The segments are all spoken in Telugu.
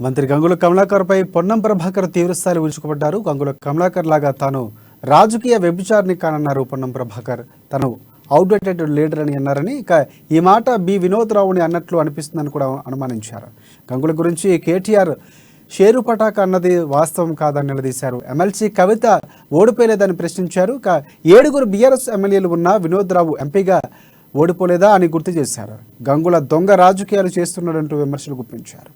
మంత్రి గంగుల కమలాకర్పై పొన్నం ప్రభాకర్ తీవ్రస్థాయిలో విరుచుకుపడ్డారు. గంగుల కమలాకర్ లాగా తాను రాజకీయ వ్యభిచారిని కానన్నారు పొన్నం ప్రభాకర్. తను అవుట్డేటెడ్ లీడర్ అని అన్నారని, ఇక ఈ మాట బి వినోద్ రావుని అన్నట్లు అనిపిస్తుందని కూడా అనుమానించారు. గంగుల గురించి కేటీఆర్ షేరు పటాక అన్నది వాస్తవం కాదని నిలదీశారు. ఎమ్మెల్సీ కవిత ఓడిపోలేదని ప్రశ్నించారు. ఇక 7 బీఆర్ఎస్ ఎమ్మెల్యేలు ఉన్న వినోద్ రావు ఎంపీగా ఓడిపోలేదా అని గుర్తు చేశారు. గంగుల దొంగ రాజకీయాలు చేస్తున్నాడంటూ విమర్శలు గుప్పించారు.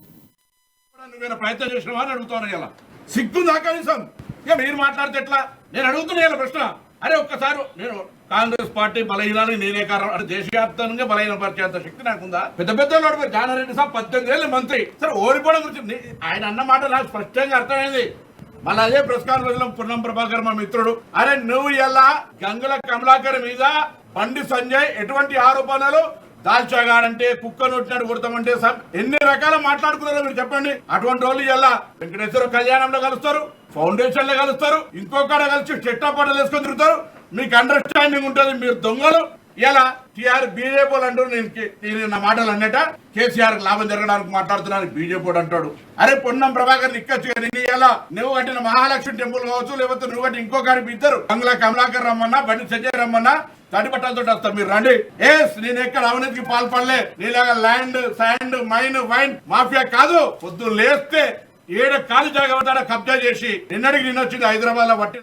ప్రయత్నం చేసిన వారిని అడుగుతాను. ఇలా సిగ్గుందా కనీసం? ఇక మీరు మాట్లాడితే ఎట్లా? నేను అడుగుతున్నా ఇలా ప్రశ్న. అరే ఒక్కసారి నేను కాంగ్రెస్ పార్టీ బలహీనానికి నేనే కారణం అంటే దేశవ్యాప్తంగా బలహీన పరిచేంత శక్తి నాకుందా? పెద్ద పెద్ద ఓడిపోయారు. జానారెడ్డి సాబ్ 18 ఏళ్ళు మంత్రి. సరే ఓడిపోవడం గురించి ఆయన అన్న మాట నాకు స్పష్టంగా అర్థమైంది. మళ్ళీ అదే ప్రెస్ కాన్ఫరెన్స్ లో పొన్నం ప్రభాకర్ మా మిత్రుడు, అరే నువ్వు ఇలా గంగుల కమలాకర్ మీద బండి సంజయ్ ఎటువంటి ఆరోపణలు దాల్చాగాడంటే కుక్క నోటినాడు కొడతామంటే ఎన్ని రకాల మాట్లాడుకున్నారో మీరు చెప్పండి. అటువంటి వాళ్ళు ఇలా వెంకటేశ్వర కళ్యాణంలో కలుస్తారు, ఫౌండేషన్ లో కలుస్తారు, ఇంకొకడ కలిసి చెట్టాపట్టలు వేసుకొని తిరుగుతారు. మీకు అండర్స్టాండింగ్ ఉంటుంది. మీరు దొంగలు. ఇలా టీఆర్ బీజేపీ అంటారు. నేను నా మాటలు అన్నట కేసీఆర్ లాభం జరగడానికి మాట్లాడుతున్నాను బీజేపీ అంటాడు. అరే పొన్నం ప్రభాకర్ నిక్కచ్చు. ఇలా నువ్వు కట్టిన మహాలక్ష్మి టెంపుల్ కావచ్చు, లేకపోతే నువ్వు కట్టి ఇంకొకరికి ఇద్దరు గంగుల కమలాకర్ రమ్మన్నా, బండి సంజయ్ రమ్మన్నా తడి బట్టలతో వస్తారు. మీరు రండి. నేను ఎక్కడ అవినీతికి పాల్పడలే. నీలాగా land, sand, mine, wine mafia కాదు. పొద్దున్న లేస్తే 7 కాలు జాగా కబ్జా చేసి నిన్నటికి నిన్న వచ్చింది హైదరాబాద్ లో పట్టి